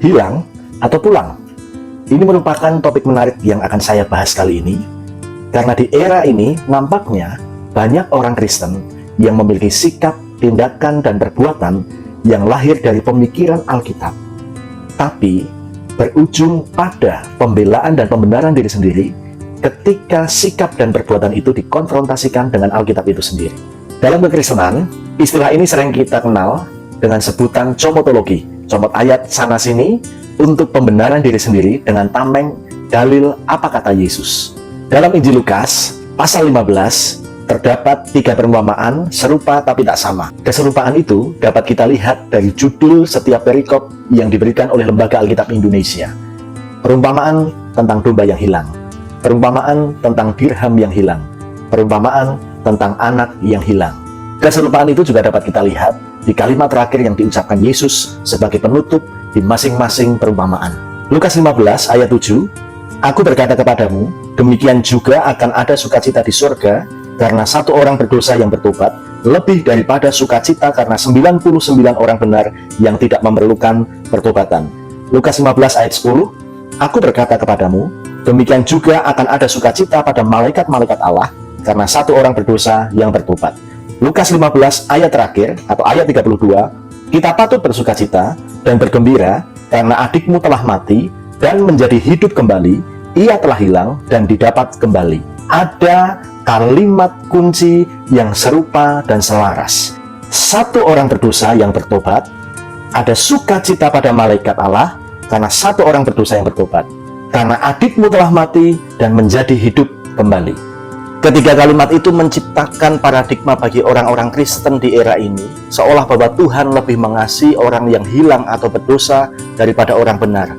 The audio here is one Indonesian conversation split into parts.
hilang atau pulang? Ini merupakan topik menarik yang akan saya bahas kali ini, karena di era ini nampaknya banyak orang Kristen yang memiliki sikap, tindakan, dan perbuatan yang lahir dari pemikiran Alkitab, tapi berujung pada pembelaan dan pembenaran diri sendiri ketika sikap dan perbuatan itu dikonfrontasikan dengan Alkitab itu sendiri. Dalam kekristenan, istilah ini sering kita kenal dengan sebutan comotologi, comot ayat sana-sini untuk pembenaran diri sendiri dengan tameng dalil apa kata Yesus. Dalam Injil Lukas, pasal 15, terdapat 3 perumpamaan serupa tapi tak sama. Keserupaan itu dapat kita lihat dari judul setiap perikop yang diberikan oleh Lembaga Alkitab Indonesia. Perumpamaan tentang domba yang hilang, perumpamaan tentang dirham yang hilang, perumpamaan tentang anak yang hilang. Keserupaan itu juga dapat kita lihat di kalimat terakhir yang diucapkan Yesus sebagai penutup di masing-masing perumpamaan. Lukas 15 ayat 7, Aku berkata kepadamu, demikian juga akan ada sukacita di surga karena satu orang berdosa yang bertobat, lebih daripada sukacita karena 99 orang benar yang tidak memerlukan pertobatan. Lukas 15 ayat 10, Aku berkata kepadamu, demikian juga akan ada sukacita pada malaikat-malaikat Allah karena satu orang berdosa yang bertobat. Lukas 15 ayat terakhir atau ayat 32, kita patut bersukacita dan bergembira karena adikmu telah mati dan menjadi hidup kembali, ia telah hilang dan didapat kembali. Ada kalimat kunci yang serupa dan selaras. Satu orang berdosa yang bertobat, ada sukacita pada malaikat Allah karena satu orang berdosa yang bertobat, karena adikmu telah mati dan menjadi hidup kembali. Ketiga kalimat itu menciptakan paradigma bagi orang-orang Kristen di era ini, seolah bahwa Tuhan lebih mengasihi orang yang hilang atau berdosa daripada orang benar.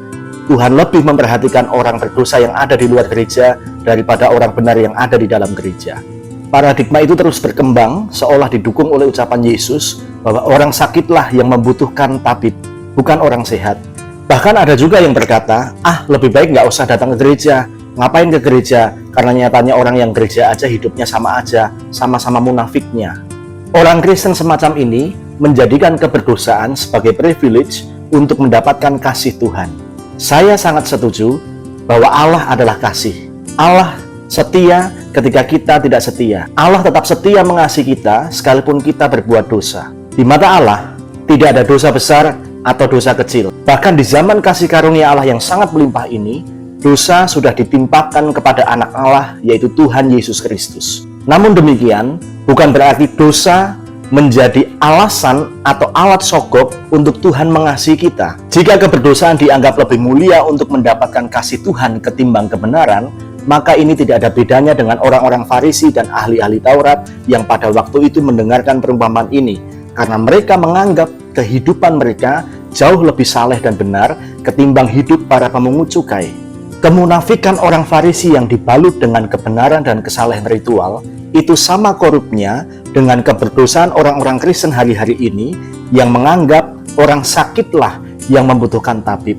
Tuhan lebih memperhatikan orang berdosa yang ada di luar gereja daripada orang benar yang ada di dalam gereja. Paradigma itu terus berkembang, seolah didukung oleh ucapan Yesus bahwa orang sakitlah yang membutuhkan tabib, bukan orang sehat. Bahkan ada juga yang berkata, lebih baik nggak usah datang ke gereja. Ngapain ke gereja? Karena nyatanya orang yang gereja aja hidupnya sama aja, sama-sama munafiknya. Orang Kristen semacam ini menjadikan keberdosaan sebagai privilege untuk mendapatkan kasih Tuhan. Saya sangat setuju bahwa Allah adalah kasih. Allah setia ketika kita tidak setia. Allah tetap setia mengasihi kita sekalipun kita berbuat dosa. Di mata Allah, tidak ada dosa besar atau dosa kecil. Bahkan di zaman kasih karunia Allah yang sangat melimpah ini, dosa sudah ditimpakan kepada anak Allah, yaitu Tuhan Yesus Kristus. Namun demikian, bukan berarti dosa menjadi alasan atau alat sogok untuk Tuhan mengasihi kita. Jika keberdosaan dianggap lebih mulia untuk mendapatkan kasih Tuhan ketimbang kebenaran, maka ini tidak ada bedanya dengan orang-orang Farisi dan ahli-ahli Taurat yang pada waktu itu mendengarkan perumpamaan ini, karena mereka menganggap kehidupan mereka jauh lebih saleh dan benar ketimbang hidup para pemungut cukai. Kemunafikan orang Farisi yang dibalut dengan kebenaran dan kesalehan ritual itu sama korupnya dengan keberdosaan orang-orang Kristen hari-hari ini yang menganggap orang sakitlah yang membutuhkan tabib.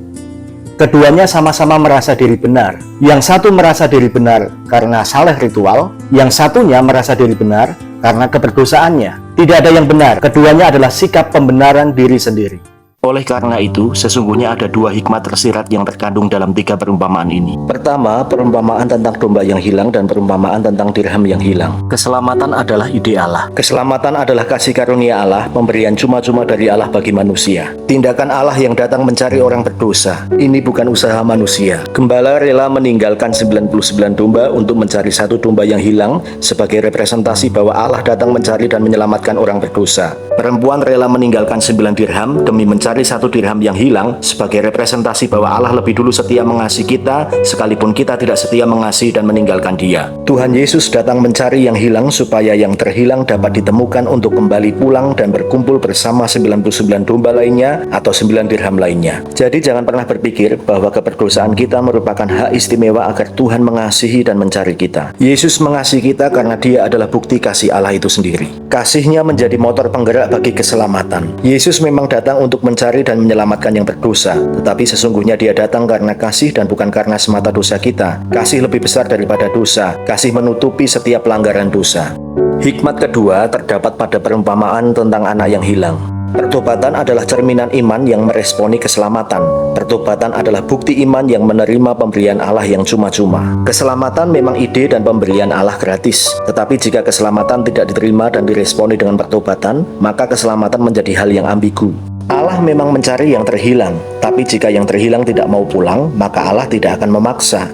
Keduanya sama-sama merasa diri benar. Yang satu merasa diri benar karena saleh ritual, yang satunya merasa diri benar karena keberdosaannya. Tidak ada yang benar, keduanya adalah sikap pembenaran diri sendiri. Oleh karena itu, sesungguhnya ada 2 hikmat tersirat yang terkandung dalam 3 perumpamaan ini. Pertama, perumpamaan tentang domba yang hilang dan perumpamaan tentang dirham yang hilang. Keselamatan adalah ide Allah. Keselamatan adalah kasih karunia Allah, pemberian cuma-cuma dari Allah bagi manusia. Tindakan Allah yang datang mencari orang berdosa. Ini bukan usaha manusia. Gembala rela meninggalkan 99 domba untuk mencari satu domba yang hilang sebagai representasi bahwa Allah datang mencari dan menyelamatkan orang berdosa. Perempuan rela meninggalkan 9 dirham demi mencari satu dirham yang hilang sebagai representasi bahwa Allah lebih dulu setia mengasihi kita sekalipun kita tidak setia mengasihi dan meninggalkan Dia. Tuhan Yesus datang mencari yang hilang supaya yang terhilang dapat ditemukan untuk kembali pulang dan berkumpul bersama 99 domba lainnya atau 9 dirham lainnya. Jadi jangan pernah berpikir bahwa keberdosaan kita merupakan hak istimewa agar Tuhan mengasihi dan mencari kita. Yesus mengasihi kita karena Dia adalah bukti kasih Allah itu sendiri. Kasih-Nya menjadi motor penggerak bagi keselamatan. Yesus memang datang untuk mencari dan menyelamatkan yang berdosa, tetapi sesungguhnya Dia datang karena kasih dan bukan karena semata dosa kita. Kasih lebih besar daripada dosa. Kasih menutupi setiap pelanggaran dosa. Hikmat kedua terdapat pada perumpamaan tentang anak yang hilang. Pertobatan adalah cerminan iman yang meresponi keselamatan. Pertobatan adalah bukti iman yang menerima pemberian Allah yang cuma-cuma. Keselamatan memang ide dan pemberian Allah gratis. Tetapi jika keselamatan tidak diterima dan diresponi dengan pertobatan, maka keselamatan menjadi hal yang ambigu. Allah memang mencari yang terhilang, tapi jika yang terhilang tidak mau pulang, maka Allah tidak akan memaksa.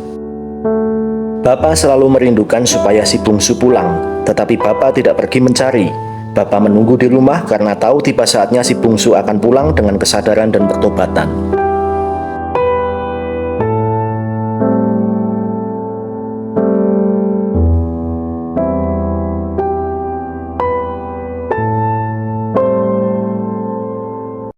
Bapa selalu merindukan supaya si bungsu pulang, tetapi Bapa tidak pergi mencari. Bapa menunggu di rumah karena tahu tiba saatnya si bungsu akan pulang dengan kesadaran dan pertobatan.